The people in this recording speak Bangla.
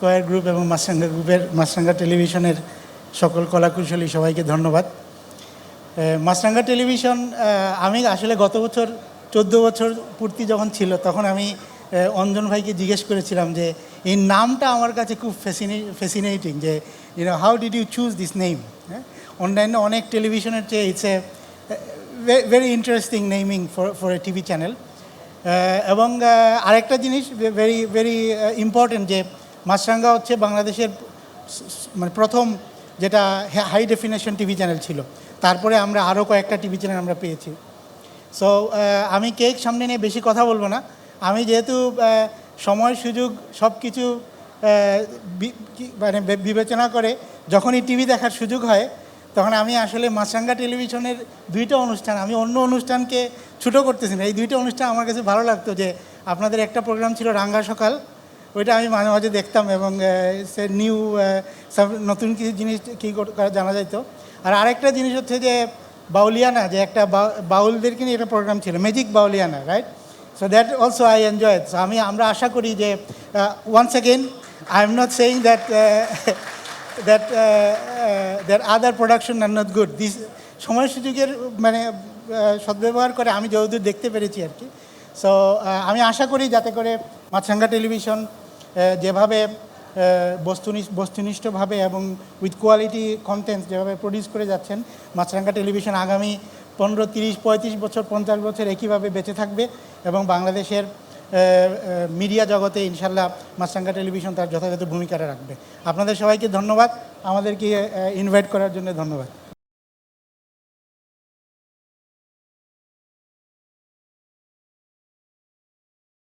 স্কয়ার গ্রুপ এবং মাছরাঙ্গা গ্রুপের মাছরাঙ্গা টেলিভিশনের সকল কলাকুশলী সবাইকে ধন্যবাদ। মাছরাঙ্গা টেলিভিশন আমি আসলে গত বছর 14 বছর পূর্তি যখন ছিল তখন আমি অঞ্জন ভাইকে জিজ্ঞেস করেছিলাম যে এই নামটা আমার কাছে খুব ফ্যাসিনেটিং, যে how did you choose this name. হ্যাঁ, অন্যান্য অনেক টেলিভিশনের চেয়ে it's a very interesting naming for a TV channel. এবং আরেকটা জিনিস ভেরি ভেরি ইম্পর্টেন্ট, যে মাছরাঙ্গা হচ্ছে বাংলাদেশের মানে প্রথম যেটা হাই ডেফিনেশন টিভি চ্যানেল ছিল। তারপরে আমরা আরও কয়েকটা টিভি চ্যানেল আমরা পেয়েছি। সো আমি কেক সামনে নিয়ে বেশি কথা বলবো না। আমি যেহেতু সময় সুযোগ সব কিছু মানে বিবেচনা করে যখনই টিভি দেখার সুযোগ হয় তখন আমি আসলে মাছরাঙ্গা টেলিভিশনের দুইটা অনুষ্ঠান, আমি অন্য অনুষ্ঠানকে ছোটো করতেছি না, এই দুইটা অনুষ্ঠান আমার কাছে ভালো লাগতো। যে আপনাদের একটা প্রোগ্রাম ছিল রাঙ্গা সকাল, ওইটা আমি মাঝে মাঝে দেখতাম এবং সে নিউ সব নতুন কিছু জিনিস কী জানা যাইতো। আর আরেকটা জিনিস হচ্ছে যে বাউলিয়ানা, যে একটা বাউলদেরকে নিয়ে একটা প্রোগ্রাম ছিল, magic Baulyana, right? So that also I enjoy. So আমরা আশা করি যে once again I am not saying that that other production are not good. This সময় সুযোগের মানে সদ্ব্যবহার করে আমি যতদূর দেখতে পেরেছি আর কি। সো আমি আশা করি যাতে করে মাছরাঙ্গা টেলিভিশন যেভাবে বস্তুনিষ্ঠভাবে এবং উইথ কোয়ালিটি কন্টেন্ট যেভাবে প্রডিউস করে যাচ্ছেন, মাছরাঙ্গা টেলিভিশন আগামী 15, 30, 35 বছর 50 বছর একইভাবে বেঁচে থাকবে এবং বাংলাদেশের মিডিয়া জগতে ইনশাল্লাহ মাছরাঙ্গা টেলিভিশন তার যথাযথ ভূমিকাটা রাখবে। আপনাদের সবাইকে ধন্যবাদ, আমাদেরকে ইনভাইট করার জন্য ধন্যবাদ।